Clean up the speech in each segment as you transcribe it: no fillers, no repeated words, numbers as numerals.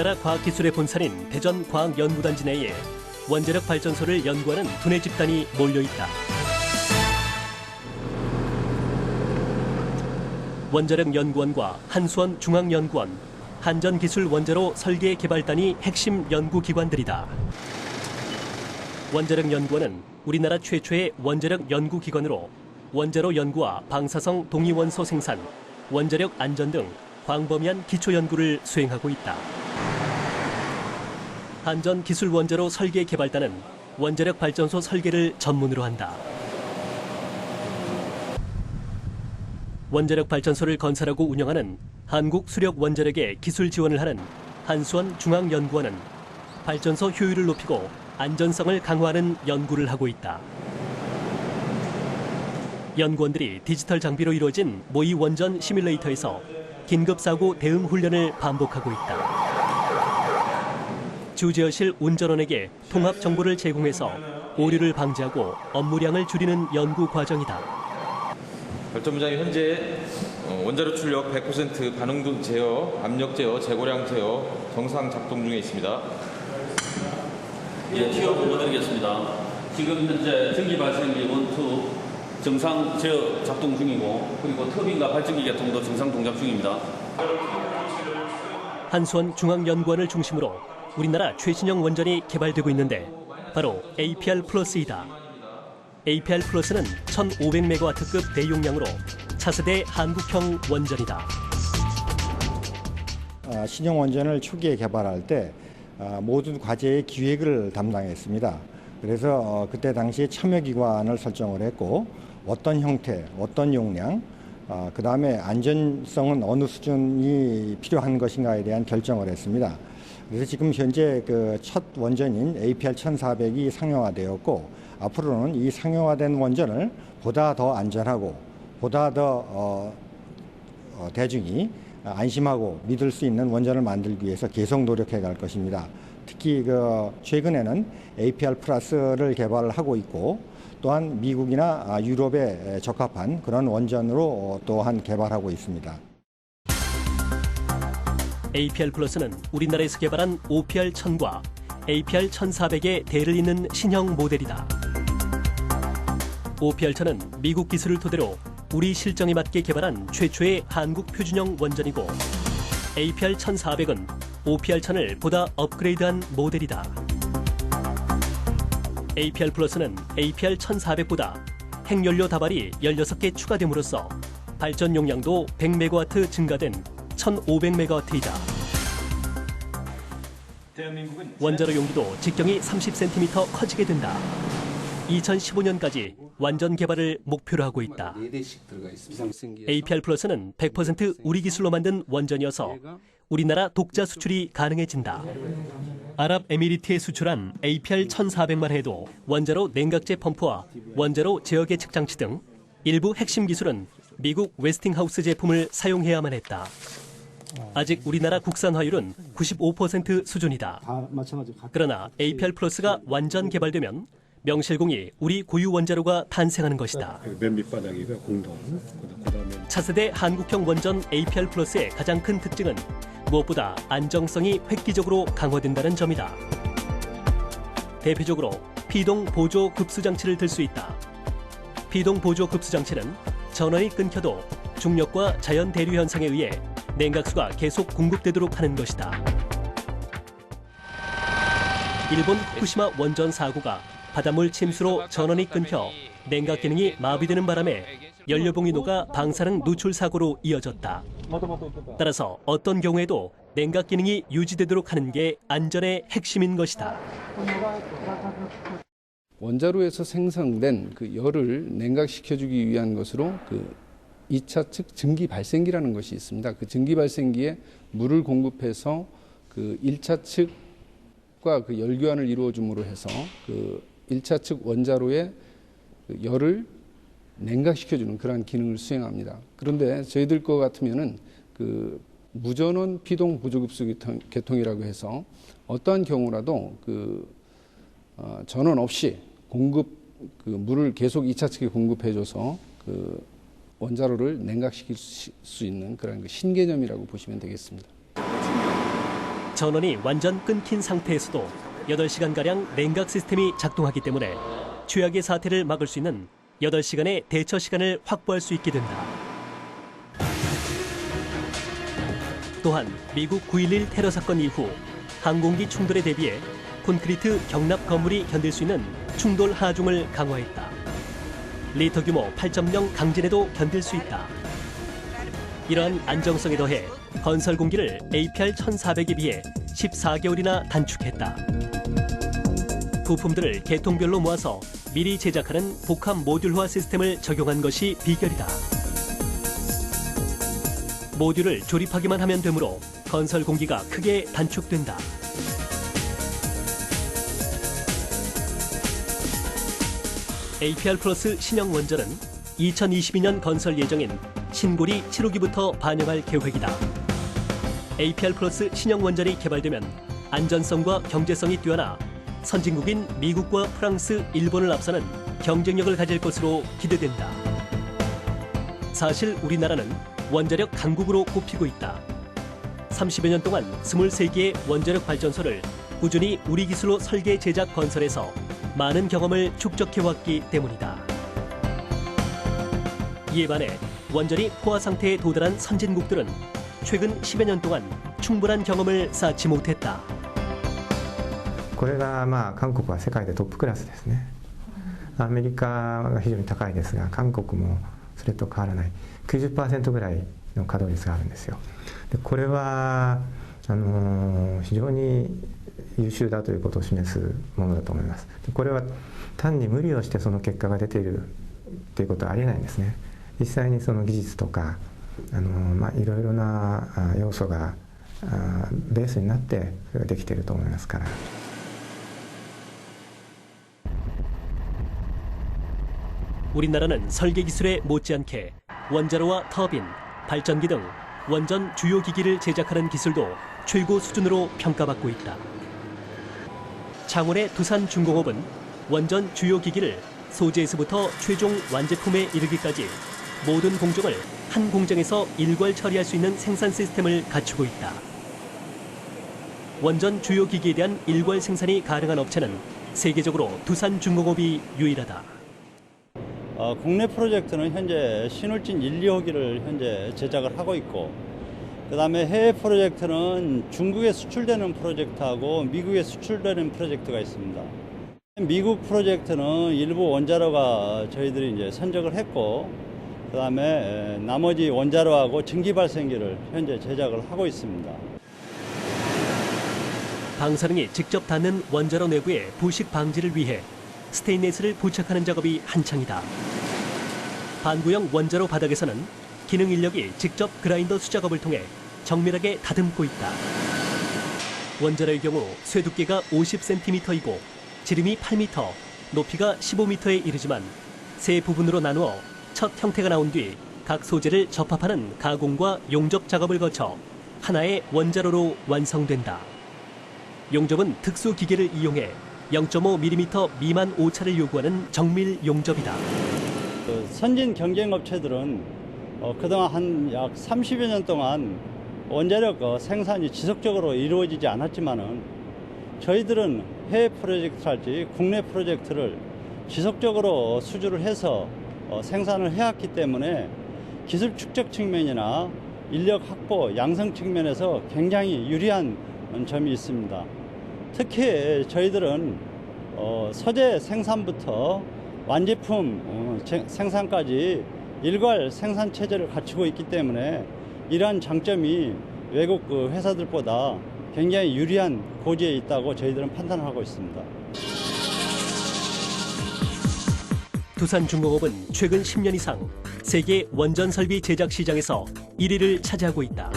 우리나라 과학기술의 본산인 대전과학연구단지 내에 원자력 발전소를 연구하는 두뇌 집단이 몰려있다. 원자력연구원과 한수원 중앙연구원, 한전기술원자로 설계개발단이 핵심 연구기관들이다. 원자력연구원은 우리나라 최초의 원자력 연구기관으로 원자로 연구와 방사성 동위원소 생산, 원자력 안전 등 광범위한 기초연구를 수행하고 있다. 한전기술원자로 설계개발단은 원자력 발전소 설계를 전문으로 한다. 원자력 발전소를 건설하고 운영하는 한국수력원자력에 기술 지원을 하는 한수원 중앙연구원은 발전소 효율을 높이고 안전성을 강화하는 연구를 하고 있다. 연구원들이 디지털 장비로 이루어진 모의 원전 시뮬레이터에서 긴급사고 대응 훈련을 반복하고 있다. 주재허실 운전원에게 통합 정보를 제공해서 오류를 방지하고 업무량을 줄이는 연구 과정이다. 발전부장이 현재 원자로 출력 100% 반응도 제어, 압력 제어, 재고량 제어 정상 작동 중에 있습니다. 예, 취업 보고드리겠습니다. 지금 현재 전기 발생기 1, 2 정상 제어 작동 중이고, 그리고 터빈과 발전기 개통도 정상 동작 중입니다. 한수원 중앙연구원을 중심으로 우리나라 최신형 원전이 개발되고 있는데 바로 APR+이다. APR+는 1500메가와트급 대용량으로 차세대 한국형 원전이다. 신형 원전을 초기에 개발할 때 모든 과제의 기획을 담당했습니다. 그래서 그때 당시에 참여기관을 설정을 했고 어떤 형태, 어떤 용량, 그 다음에 안전성은 어느 수준이 필요한 것인가에 대한 결정을 했습니다. 그래서 지금 현재 그 첫 원전인 APR-1400이 상용화되었고 앞으로는 이 상용화된 원전을 보다 더 안전하고 보다 더 대중이 안심하고 믿을 수 있는 원전을 만들기 위해서 계속 노력해 갈 것입니다. 특히 최근에는 APR+를 개발을 하고 있고 또한 미국이나 유럽에 적합한 그런 원전으로 또한 개발하고 있습니다. APR+는 우리나라에서 개발한 OPR-1000과 APR-1400의 대를 잇는 신형 모델이다. OPR-1000은 미국 기술을 토대로 우리 실정에 맞게 개발한 최초의 한국 표준형 원전이고 APR-1400은 OPR-1000을 보다 업그레이드한 모델이다. APR+는 APR-1400보다 핵연료 다발이 16개 추가됨으로써 발전 용량도 100메가와트 증가된 1500메가와트이다. 원자로 용기도 직경이 30cm 커지게 된다. 2015년까지 완전 개발을 목표로 하고 있다. APR+는 100% 우리 기술로 만든 원전이어서 우리나라 독자 수출이 가능해진다. 아랍에미리트에 수출한 APR-1400만 해도 원자로 냉각제 펌프와 원자로 제어계 측장치 등 일부 핵심 기술은 미국 웨스팅하우스 제품을 사용해야만 했다. 아직 우리나라 국산화율은 95% 수준이다. 그러나 APR+가 완전 개발되면 명실공히 우리 고유 원자로가 탄생하는 것이다. 맨 밑바닥이가 공동. 차세대 한국형 원전 APR+의 가장 큰 특징은 무엇보다 안정성이 획기적으로 강화된다는 점이다. 대표적으로 피동 보조 급수 장치를 들 수 있다. 피동 보조 급수 장치는 전원이 끊겨도 중력과 자연 대류 현상에 의해 냉각수가 계속 공급되도록 하는 것이다. 일본 후쿠시마 원전 사고가 바닷물 침수로 전원이 끊겨 냉각 기능이 마비되는 바람에 연료봉이 녹아 방사능 누출 사고로 이어졌다. 따라서 어떤 경우에도 냉각 기능이 유지되도록 하는 게 안전의 핵심인 것이다. 원자로에서 생성된 그 열을 냉각시켜주기 위한 것으로 그 2차 측 증기 발생기라는 것이 있습니다. 그 증기 발생기에 물을 공급해서 그 1차 측과 그 열교환을 이루어줌으로 해서 그 1차 측 원자로의 그 열을 냉각시켜주는 그러한 기능을 수행합니다. 그런데 저희들 거 같으면은 그 무전원 피동 보조급수 개통이라고 해서 어떠한 경우라도 그 전원 없이 공급 그 물을 계속 2차 측에 공급해줘서 그 원자로를 냉각시킬 수 있는 그런 그 신개념이라고 보시면 되겠습니다. 전원이 완전 끊긴 상태에서도 8시간가량 냉각 시스템이 작동하기 때문에 최악의 사태를 막을 수 있는 8시간의 대처 시간을 확보할 수 있게 된다. 또한 미국 9.11 테러 사건 이후 항공기 충돌에 대비해 콘크리트 경납 건물이 견딜 수 있는 충돌 하중을 강화했다. 리터 규모 8.0 강진에도 견딜 수 있다. 이러한 안정성에 더해 건설 공기를 APR 1400에 비해 14개월이나 단축했다. 부품들을 계통별로 모아서 미리 제작하는 복합 모듈화 시스템을 적용한 것이 비결이다. 모듈을 조립하기만 하면 되므로 건설 공기가 크게 단축된다. APR 플러스 신형 원전은 2022년 건설 예정인 신고리 7호기부터 반영할 계획이다. APR 플러스 신형 원전이 개발되면 안전성과 경제성이 뛰어나 선진국인 미국과 프랑스, 일본을 앞서는 경쟁력을 가질 것으로 기대된다. 사실 우리나라는 원자력 강국으로 꼽히고 있다. 30여 년 동안 23개의 원자력 발전소를 꾸준히 우리 기술로 설계, 제작, 건설해서 많은 경험을 축적해왔기 때문이다. 이에 반해 원전이 포화 상태에 도달한 선진국들은 최근 10여 년 동안 충분한 경험을 쌓지 못했다. これが韓国は世界でトップクラスですね。アメリカが非常に高いですが、韓国もそれと変わらない 90% ぐらいの稼働率があるんですよ。でこれは非常に優秀だということを示すものだと思います。でこれは単に無理をしてその結果が出ているということはありえないんですね。実際にその技術とかいろいろな要素がベースになってできていると思いますから。 우리나라는 설계 기술에 못지않게 원자로와 터빈, 발전기 등 원전 주요 기기를 제작하는 기술도 최고 수준으로 평가받고 있다. 창원의 두산중공업은 원전 주요 기기를 소재에서부터 최종 완제품에 이르기까지 모든 공정을 한 공장에서 일괄 처리할 수 있는 생산 시스템을 갖추고 있다. 원전 주요 기기에 대한 일괄 생산이 가능한 업체는 세계적으로 두산중공업이 유일하다. 국내 프로젝트는 현재 신울진 1, 2호기를 현재 제작을 하고 있고, 그 다음에 해외 프로젝트는 중국에 수출되는 프로젝트하고 미국에 수출되는 프로젝트가 있습니다. 미국 프로젝트는 일부 원자로가 저희들이 이제 선적을 했고, 그 다음에 나머지 원자로하고 증기 발생기를 현재 제작을 하고 있습니다. 방사능이 직접 닿는 원자로 내부의 부식 방지를 위해 스테인레스를 부착하는 작업이 한창이다. 반구형 원자로 바닥에서는 기능 인력이 직접 그라인더 수작업을 통해 정밀하게 다듬고 있다. 원자로의 경우 쇠 두께가 50cm이고 지름이 8m, 높이가 15m에 이르지만 세 부분으로 나누어 첫 형태가 나온 뒤 각 소재를 접합하는 가공과 용접 작업을 거쳐 하나의 원자로로 완성된다. 용접은 특수 기계를 이용해 0.5mm 미만 오차를 요구하는 정밀 용접이다. 선진 경쟁업체들은 그동안 한 약 30여 년 동안 원자력 생산이 지속적으로 이루어지지 않았지만은 저희들은 해외 프로젝트랄지 국내 프로젝트를 지속적으로 수주를 해서 생산을 해왔기 때문에 기술 축적 측면이나 인력 확보, 양성 측면에서 굉장히 유리한 점이 있습니다. 특히 저희들은 소재 생산부터 완제품 생산까지 일괄 생산 체제를 갖추고 있기 때문에 이러한 장점이 외국 회사들보다 굉장히 유리한 고지에 있다고 저희들은 판단하고 있습니다. 두산중공업은 최근 10년 이상 세계 원전 설비 제작 시장에서 1위를 차지하고 있다.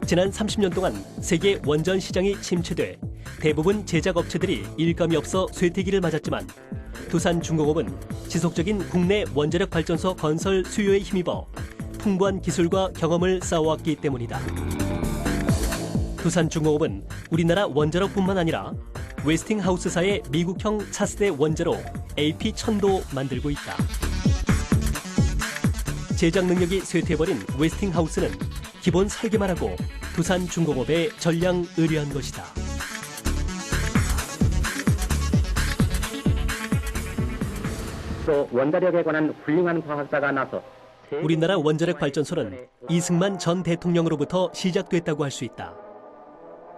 지난 30년 동안 세계 원전 시장이 침체돼 대부분 제작 업체들이 일감이 없어 쇠퇴기를 맞았지만 두산중공업은 지속적인 국내 원자력 발전소 건설 수요에 힘입어 풍부한 기술과 경험을 쌓아왔기 때문이다. 두산중공업은 우리나라 원자로뿐만 아니라 웨스팅하우스사의 미국형 차세대 원자로 AP1000도 만들고 있다. 제작 능력이 쇠퇴해버린 웨스팅하우스는 기본 설계만 하고 두산중공업에 전량 의뢰한 것이다. 또 원자력에 관한 훌륭한 과학자가 나서 우리나라 원자력 발전소는 이승만 전 대통령으로부터 시작됐다고 할 수 있다.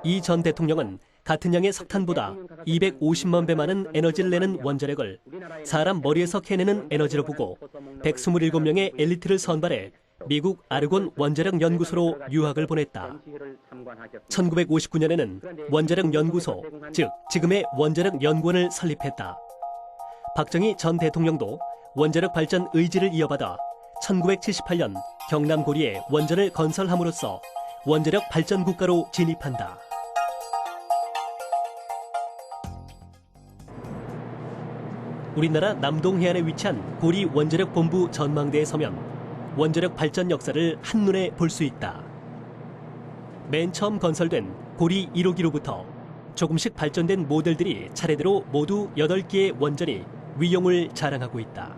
이 전 대통령은 같은 양의 석탄보다 250만 배 많은 에너지를 내는 원자력을 사람 머리에서 캐내는 에너지로 보고 127명의 엘리트를 선발해 미국 아르곤 원자력 연구소로 유학을 보냈다. 1959년에는 원자력 연구소, 즉 지금의 원자력 연구원을 설립했다. 박정희 전 대통령도 원자력 발전 의지를 이어받아 1978년 경남 고리에 원전을 건설함으로써 원자력 발전 국가로 진입한다. 우리나라 남동 해안에 위치한 고리 원자력 본부 전망대에 서면 원자력 발전 역사를 한눈에 볼 수 있다. 맨 처음 건설된 고리 1호기로부터 조금씩 발전된 모델들이 차례대로 모두 8개의 원전이 위용을 자랑하고 있다.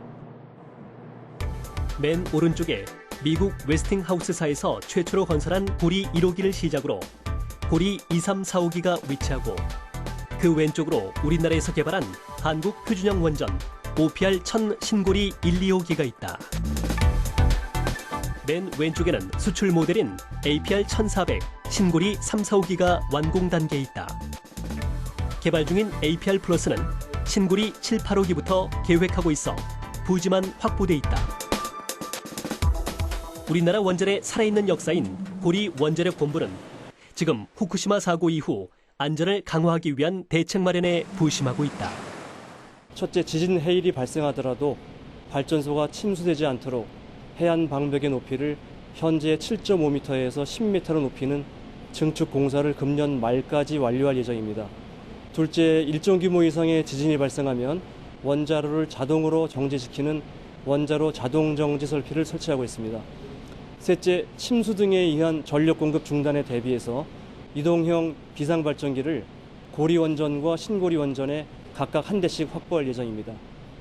맨 오른쪽에 미국 웨스팅하우스사에서 최초로 건설한 고리 1호기를 시작으로 고리 2, 3, 4호기가 위치하고 그 왼쪽으로 우리나라에서 개발한 한국 표준형 원전 OPR-1000 신고리 1, 2호기가 있다. 맨 왼쪽에는 수출 모델인 APR-1400 신고리 3, 4호기가 완공 단계에 있다. 개발 중인 APR 플러스는 신고리 7, 8호기부터 계획하고 있어 부지만 확보돼 있다. 우리나라 원전의 살아있는 역사인 고리 원자력 본부는 지금 후쿠시마 사고 이후 안전을 강화하기 위한 대책 마련에 부심하고 있다. 첫째, 지진 해일이 발생하더라도 발전소가 침수되지 않도록 해안 방벽의 높이를 현재 7.5m에서 10m로 높이는 증축 공사를 금년 말까지 완료할 예정입니다. 둘째, 일정 규모 이상의 지진이 발생하면 원자로를 자동으로 정지시키는 원자로 자동 정지 설비를 설치하고 있습니다. 셋째, 침수 등에 의한 전력 공급 중단에 대비해서 이동형 비상발전기를 고리 원전과 신고리 원전에 각각 한 대씩 확보할 예정입니다.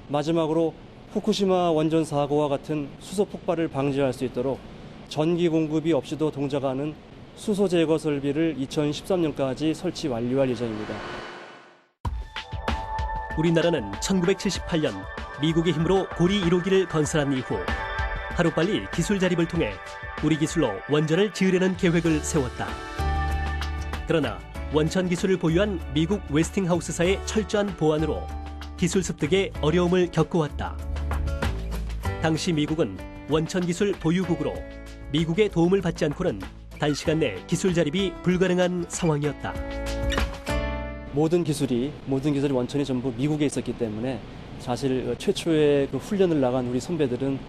마지막으로 후쿠시마 원전 사고와 같은 수소 폭발을 방지할 수 있도록 전기 공급이 없이도 동작하는 수소 제거 설비를 2013년까지 설치 완료할 예정입니다. 우리나라는 1978년 미국의 힘으로 고리 1호기를 건설한 이후 하루빨리 기술 자립을 통해 우리 기술로 원전을 지으려는 계획을 세웠다. 그러나 원천 기술을 보유한 미국 웨스팅하우스사의 철저한 보안으로 기술 습득에 어려움을 겪어왔다. 당시 미국은 원천 기술 보유국으로 미국의 도움을 받지 않고는 단시간 내 기술 자립이 불가능한 상황이었다. 모든 기술이 원천이 전부 미국에 있었기 때문에 사실 최초의 그 훈련을 나간 우리 선배들은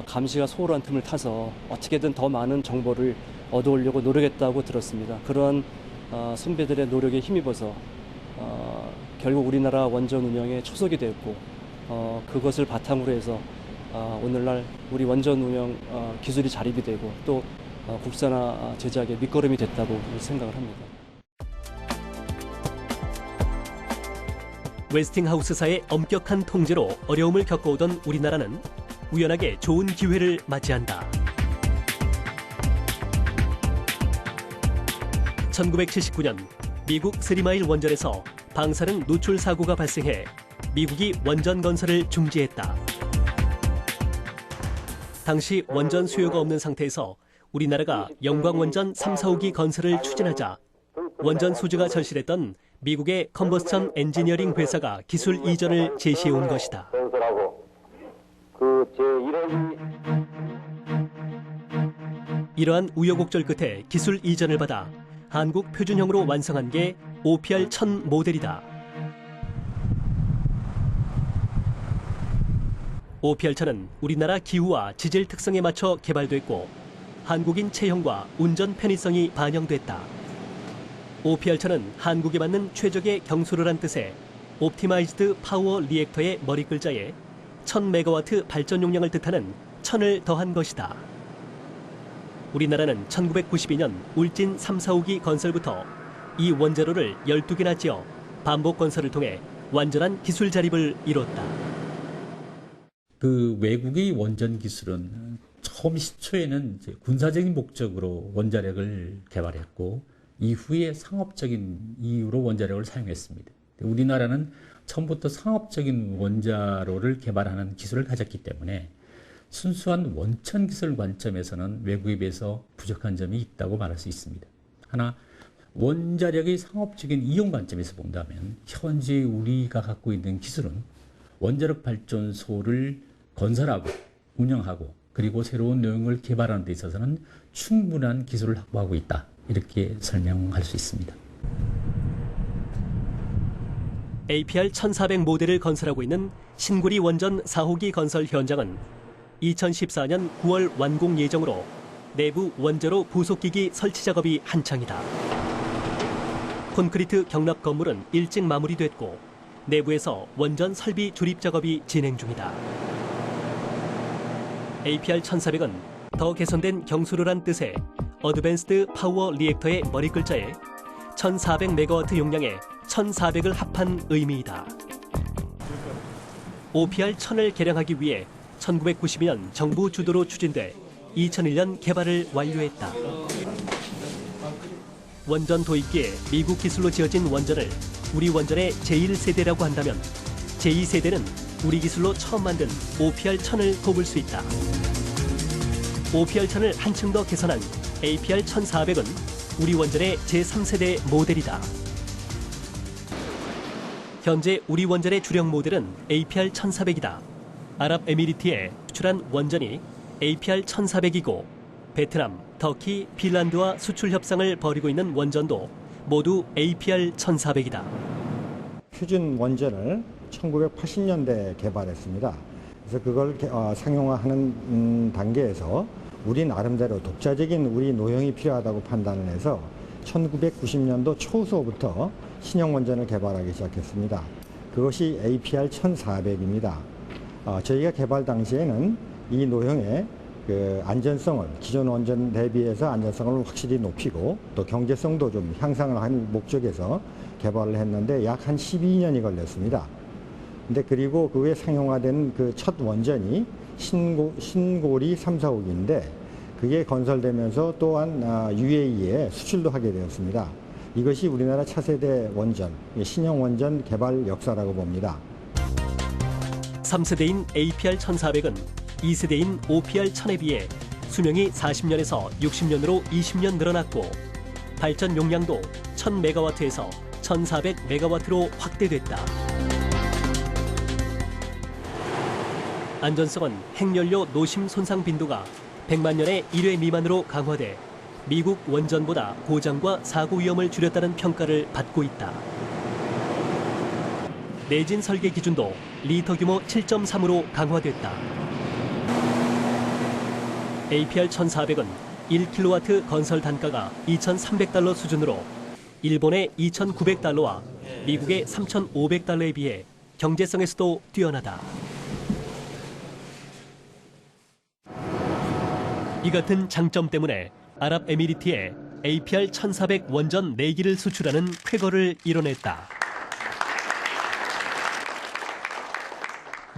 감시가 소홀한 틈을 타서 어떻게든 더 많은 정보를 얻어오려고 노력했다고 들었습니다. 그런 선배들의 노력에 힘입어서 결국 우리나라 원전 운영에 초석이 되었고 그것을 바탕으로 해서 오늘날 우리 원전 운영 기술이 자립이 되고 또 국산화 제작의 밑거름이 됐다고 생각을 합니다. 웨스팅하우스사의 엄격한 통제로 어려움을 겪어오던 우리나라는 우연하게 좋은 기회를 맞이한다. 1979년 미국 3마일 원전에서 방사능 노출 사고가 발생해 미국이 원전 건설을 중지했다. 당시 원전 수요가 없는 상태에서 우리나라가 영광원전 3, 4호기 건설을 추진하자 원전 소지가 절실했던 미국의 컨버스천 엔지니어링 회사가 기술 이전을 제시해온 것이다. 이러한 우여곡절 끝에 기술 이전을 받아 한국 표준형으로 완성한 게 OPR-1000 모델이다. OPR-1000은 우리나라 기후와 지질 특성에 맞춰 개발됐고 한국인 체형과 운전 편의성이 반영됐다. OPR-1000은 한국에 맞는 최적의 경수로란 뜻의 옵티마이즈드 파워 리액터의 머리 글자에 1000메가와트 발전 용량을 뜻하는 1000을 더한 것이다. 우리나라는 1992년 울진 3, 4호기 건설부터 이 원자로를 12개나 지어 반복 건설을 통해 완전한 기술 자립을 이뤘다. 그 외국의 원전 기술은 처음 시초에는 이제 군사적인 목적으로 원자력을 개발했고 이후에 상업적인 이유로 원자력을 사용했습니다. 우리나라는 처음부터 상업적인 원자로를 개발하는 기술을 가졌기 때문에 순수한 원천 기술 관점에서는 외국에 비해서 부족한 점이 있다고 말할 수 있습니다. 하나, 원자력의 상업적인 이용 관점에서 본다면 현재 우리가 갖고 있는 기술은 원자력 발전소를 건설하고 운영하고 그리고 새로운 내용을 개발하는 데 있어서는 충분한 기술을 확보하고 있다. 이렇게 설명할 수 있습니다. APR 1400 모델을 건설하고 있는 신구리 원전 4호기 건설 현장은 2014년 9월 완공 예정으로 내부 원자로 부속기기 설치 작업이 한창이다. 콘크리트 경납 건물은 일찍 마무리됐고 내부에서 원전 설비 조립 작업이 진행 중이다. APR 1400은 더 개선된 경수로란 뜻의 어드밴스드 파워 리액터의 머리 글자에 1400메가와트 용량의 1400을 합한 의미이다. OPR 1000을 개량하기 위해 1992년 정부 주도로 추진돼 2001년 개발을 완료했다. 원전 도입기에 미국 기술로 지어진 원전을 우리 원전의 제1세대라고 한다면 제2세대는 우리 기술로 처음 만든 OPR 1000을 꼽을 수 있다. OPR 1000을 한층 더 개선한 APR 1400은 우리 원전의 제3세대 모델이다. 현재 우리 원전의 주력 모델은 APR 1400이다. 아랍에미리트에 수출한 원전이 APR 1400이고 베트남, 터키, 핀란드와 수출 협상을 벌이고 있는 원전도 모두 APR 1400이다. 표준 원전을 1980년대에 개발했습니다. 그래서 그걸 상용화하는 단계에서 우리 나름대로 독자적인 우리 노형이 필요하다고 판단을 해서 1990년도 초서부터 신형 원전을 개발하기 시작했습니다. 그것이 APR 1400입니다. 저희가 개발 당시에는 이 노형의 안전성을 기존 원전 대비해서 안전성을 확실히 높이고 또 경제성도 좀 향상을 하는 목적에서 개발을 했는데 약 한 12년이 걸렸습니다. 근데 그리고 그 후에 상용화된 그 첫 원전이 신고리 3, 4호기인데 그게 건설되면서 또한 UAE에 수출도 하게 되었습니다. 이것이 우리나라 차세대 원전, 신형 원전 개발 역사라고 봅니다. 3세대인 APR 1400은 2세대인 OPR 1000에 비해 수명이 40년에서 60년으로 20년 늘어났고 발전 용량도 1000메가와트에서 1400메가와트로 확대됐다. 안전성은 핵연료 노심 손상 빈도가 100만 년에 1회 미만으로 강화돼 미국 원전보다 고장과 사고 위험을 줄였다는 평가를 받고 있다. 내진 설계 기준도 리터 규모 7.3으로 강화됐다. APR 1400은 1kW 건설 단가가 $2,300 수준으로 일본의 $2,900와 미국의 $3,500에 비해 경제성에서도 뛰어나다. 이 같은 장점 때문에 아랍에미리트에 APR 1400 원전 4기를 수출하는 쾌거를 이뤄냈다.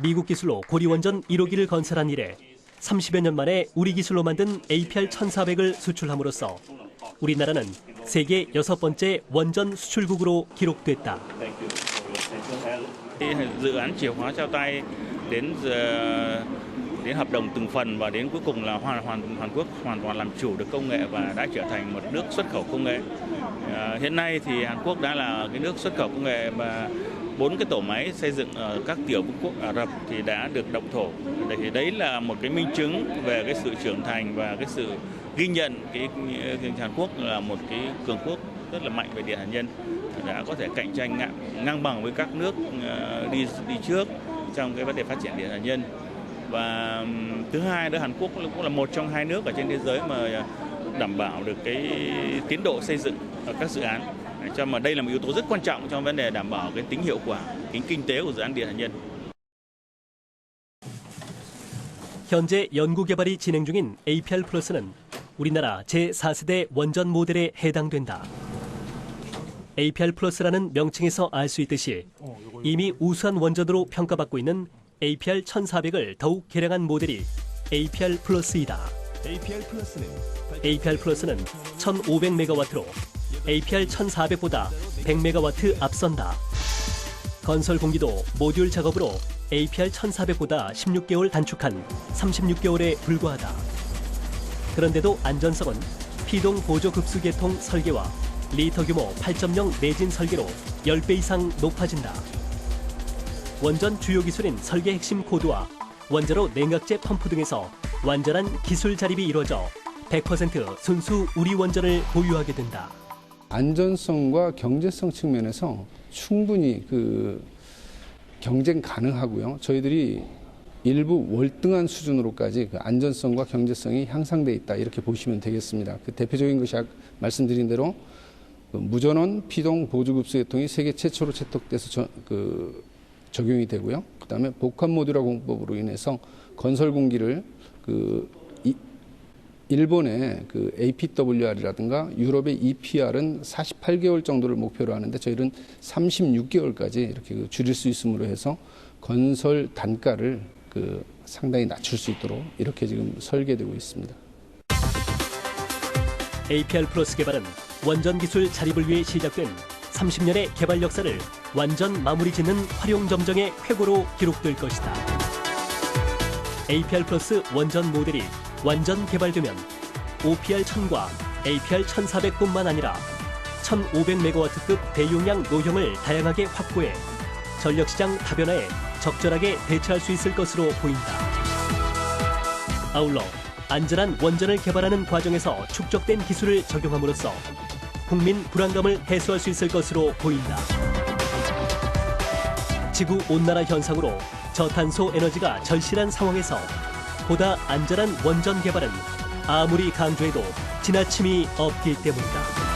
미국 기술로 고리원전 1호기를 건설한 이래 30여 년 만에 우리 기술로 만든 APR 1400을 수출함으로써 우리나라는 세계 6번째 원전 수출국으로 기록됐다. Dự án chìa khóa trao tay đến hợp đồng từng phần và đến cuối cùng là Hàn Quốc hoàn toàn làm chủ được công nghệ và đã trở thành một nước xuất khẩu công nghệ. Hiện nay thì Hàn Quốc đã là cái nước xuất khẩu công nghệ và 4 cái tổ máy xây dựng ở các tiểu vương quốc Ả Rập thì đã được động thổ. Thì đấy là một cái minh chứng về cái sự trưởng thành và cái sự ghi nhận cái Hàn Quốc là một cái cường quốc rất là mạnh về điện hạt nhân, đã có thể cạnh tranh ngang bằng với các nước đi trước trong cái vấn đề phát triển điện hạt nhân. Và thứ hai nữa, Hàn Quốc cũng là một trong 2 nước ở trên thế giới mà đảm bảo được cái tiến độ xây dựng ở các dự án. Cho mà đây là một yếu tố rất quan trọng trong vấn đề đảm bảo cái tính hiệu quả, tính kinh tế của dự án điện hạt nhân. 현재 연구 개발이 진행 중인 APR 플러스는 우리나라 제4세대 원전 모델에 해당된다. APR 플러스라는 명칭에서 알 수 있듯이 이미 우수한 원전으로 평가받고 있는 APR 1400을 더욱 개량한 모델이 APR 플러스이다. APR 플러스는 1,500메가와트로 APR 1,400보다 100메가와트 앞선다. 건설 공기도 모듈 작업으로 APR 1,400보다 16개월 단축한 36개월에 불과하다. 그런데도 안전성은 피동 보조 급수 계통 설계와 리터 규모 8.0 내진 설계로 10배 이상 높아진다. 원전 주요 기술인 설계 핵심 코드와 원자로 냉각제 펌프 등에서 완전한 기술 자립이 이루어져 100% 순수 우리 원전을 보유하게 된다. 안전성과 경제성 측면에서 충분히 경쟁 가능하고요. 저희들이 일부 월등한 수준으로까지 안전성과 경제성이 향상돼 있다 이렇게 보시면 되겠습니다. 대표적인 것이 말씀드린 대로 무전원 피동 보조급수 계통이 세계 최초로 채택돼서 적용이 되고요. 그다음에 복합 모듈화 공법으로 인해서 건설 공기를 일본의 APWR이라든가 유럽의 EPR은 48개월 정도를 목표로 하는데 저희는 36개월까지 이렇게 줄일 수 있음으로 해서 건설 단가를 상당히 낮출 수 있도록 이렇게 지금 설계되고 있습니다. APR 플러스 개발은 원전 기술 자립을 위해 시작된 30년의 개발 역사를 완전 마무리 짓는 활용점정의 쾌거로 기록될 것이다. APR 플러스 원전 모델이 완전 개발되면 OPR 1000과 APR 1400뿐만 아니라 1500메가와트급 대용량 노형을 다양하게 확보해 전력시장 다변화에 적절하게 대처할 수 있을 것으로 보인다. 아울러 안전한 원전을 개발하는 과정에서 축적된 기술을 적용함으로써 국민 불안감을 해소할 수 있을 것으로 보인다. 지구 온난화 현상으로 저탄소 에너지가 절실한 상황에서 보다 안전한 원전 개발은 아무리 강조해도 지나침이 없기 때문이다.